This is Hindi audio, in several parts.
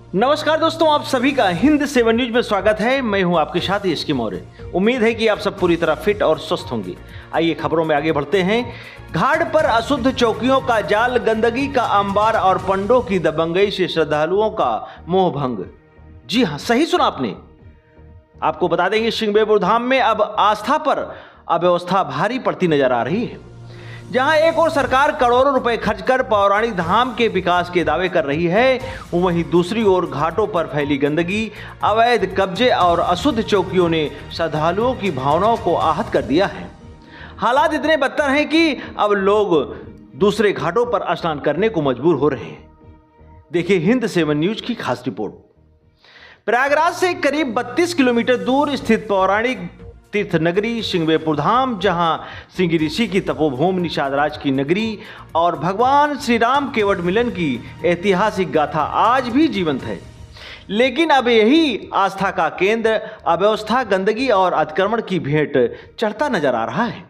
नमस्कार दोस्तों, आप सभी का हिंद 7 न्यूज में स्वागत है। मैं हूं आपके साथ यश मौर्य। उम्मीद है कि आप सब पूरी तरह फिट और स्वस्थ होंगे। आइए खबरों में आगे बढ़ते हैं। घाट पर अशुद्ध चौकियों का जाल, गंदगी का अंबार और पंडों की दबंगई से श्रद्धालुओं का मोह भंग। जी हां, सही सुना आपने। आपको बता देंगे, सिंगबेपुर धाम में अब आस्था पर अव्यवस्था भारी पड़ती नजर आ रही है। जहां एक और सरकार करोड़ों रुपए खर्च कर पौराणिक धाम के विकास के दावे कर रही है, वहीं दूसरी ओर घाटों पर फैली गंदगी, अवैध कब्जे और अशुद्ध चौकियों ने श्रद्धालुओं की भावनाओं को आहत कर दिया है। हालात इतने बदतर हैं कि अब लोग दूसरे घाटों पर स्नान करने को मजबूर हो रहे हैं। देखिए हिंद 7 न्यूज की खास रिपोर्ट। प्रयागराज से करीब 32 किलोमीटर दूर स्थित पौराणिक तीर्थ नगरी सिंगबेपुर धाम, जहां सिंह ऋषि की तपोभूमि, निषाद राज की नगरी और भगवान श्री राम केवट मिलन की ऐतिहासिक गाथा आज भी जीवंत है, लेकिन अब यही आस्था का केंद्र अव्यवस्था, गंदगी और अतिक्रमण की भेंट चढ़ता नजर आ रहा है।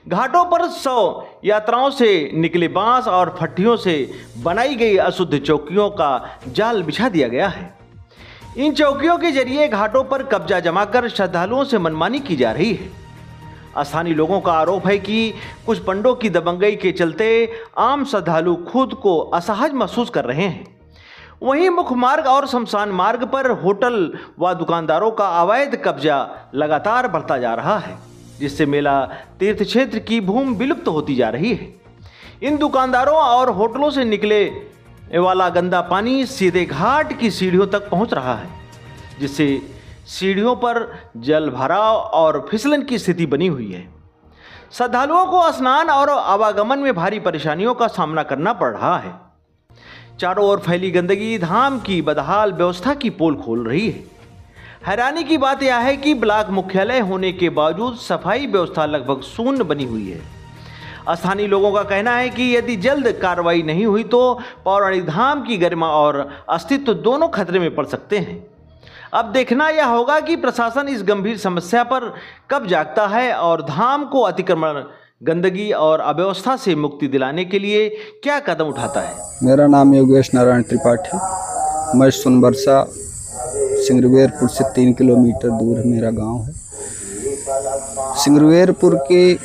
घाटों पर 100 यात्राओं से निकले बांस और फट्टियों से बनाई गई अशुद्ध चौकियों का जाल बिछा दिया गया है। इन चौकियों के जरिए घाटों पर कब्जा जमाकर श्रद्धालुओं से मनमानी की जा रही है। स्थानीय लोगों का आरोप है कि कुछ पंडों की दबंगई के चलते आम श्रद्धालु खुद को असहज महसूस कर रहे हैं। वहीं मुख्य मार्ग और शमशान मार्ग पर होटल व दुकानदारों का अवैध कब्जा लगातार बढ़ता जा रहा है, जिससे मेला तीर्थ क्षेत्र की भूमि विलुप्त होती जा रही है। इन दुकानदारों और होटलों से निकले वाला गंदा पानी सीधे घाट की सीढ़ियों तक पहुंच रहा है, जिससे सीढ़ियों पर जल भराव और फिसलन की स्थिति बनी हुई है। श्रद्धालुओं को स्नान और आवागमन में भारी परेशानियों का सामना करना पड़ रहा है। चारों ओर फैली गंदगी धाम की बदहाल व्यवस्था की पोल खोल रही है। हैरानी की बात यह है कि ब्लॉक मुख्यालय होने के बावजूद सफाई व्यवस्था लगभग शून्य बनी हुई है। स्थानीय लोगों का कहना है कि यदि जल्द कार्रवाई नहीं हुई तो पौराणिक धाम की गरिमा और अस्तित्व दोनों खतरे में पड़ सकते हैं। अब देखना यह होगा कि प्रशासन इस गंभीर समस्या पर कब जागता है और धाम को अतिक्रमण, गंदगी और अव्यवस्था से मुक्ति दिलाने के लिए क्या कदम उठाता है। मेरा नाम योगेश नारायण त्रिपाठी। मैं सोनबरसा सिंगरवेरपुर से 3 किलोमीटर दूर मेरा गांव है। सिंगरवेरपुर की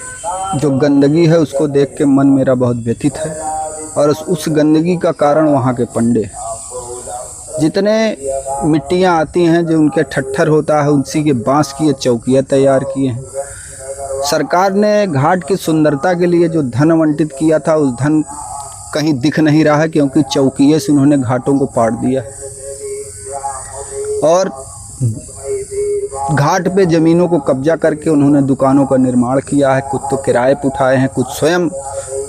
जो गंदगी है उसको देख के मन मेरा बहुत व्यथित है, और उस गंदगी का कारण वहाँ के पंडे, जितने मिट्टियाँ आती हैं जो उनके ठट्ठर होता है, उसी के बांस की चौकियाँ तैयार किए हैं। सरकार ने घाट की सुंदरता के लिए जो धन आवंटित किया था, उस धन कहीं दिख नहीं रहा है, क्योंकि चौकिए से उन्होंने घाटों को पाट दिया है। और घाट पे ज़मीनों को कब्जा करके उन्होंने दुकानों का निर्माण किया है। कुछ तो किराए पर उठाए हैं, कुछ स्वयं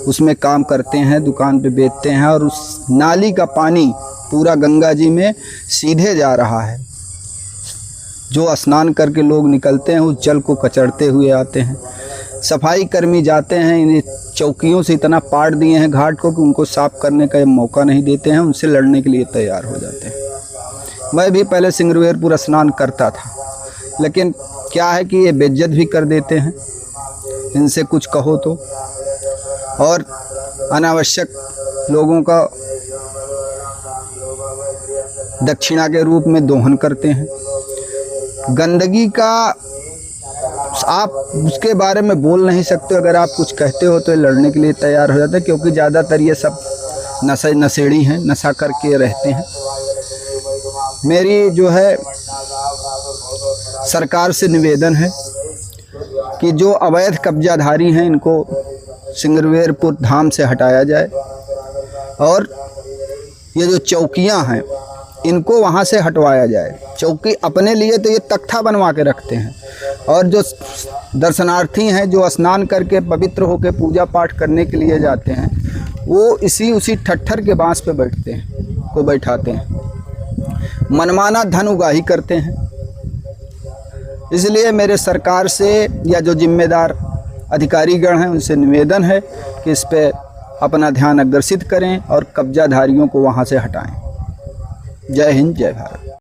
उसमें काम करते हैं, दुकान पे बेचते हैं। और उस नाली का पानी पूरा गंगा जी में सीधे जा रहा है। जो स्नान करके लोग निकलते हैं उस जल को कचड़ते हुए आते हैं। सफाई कर्मी जाते हैं, इन चौकियों से इतना पाट दिए हैं घाट को कि उनको साफ करने का मौका नहीं देते हैं, उनसे लड़ने के लिए तैयार हो जाते हैं। मैं भी पहले सिंगरवेरपुर स्नान करता था, लेकिन क्या है कि ये बेइज्जत भी कर देते हैं, इनसे कुछ कहो तो, और अनावश्यक लोगों का दक्षिणा के रूप में दोहन करते हैं। गंदगी का आप उसके बारे में बोल नहीं सकते। अगर आप कुछ कहते हो तो ये लड़ने के लिए तैयार हो जाते हैं, क्योंकि ज़्यादातर ये सब नशेड़ी हैं, नशा करके रहते हैं। मेरी जो है सरकार से निवेदन है कि जो अवैध कब्जाधारी हैं इनको सिंगरवेरपुर धाम से हटाया जाए, और ये जो चौकियां हैं इनको वहां से हटवाया जाए। चौकी अपने लिए तो ये तख्ता बनवा के रखते हैं, और जो दर्शनार्थी हैं जो स्नान करके पवित्र होकर पूजा पाठ करने के लिए जाते हैं, वो उसी ठट्ठर के बांस पे बैठाते हैं, मनमाना धन उगाही करते हैं। इसलिए मेरे सरकार से या जो जिम्मेदार अधिकारीगण हैं उनसे निवेदन है कि इस पे अपना ध्यान अग्रसित करें और कब्जाधारियों को वहां से हटाएं। जय हिंद, जय भारत।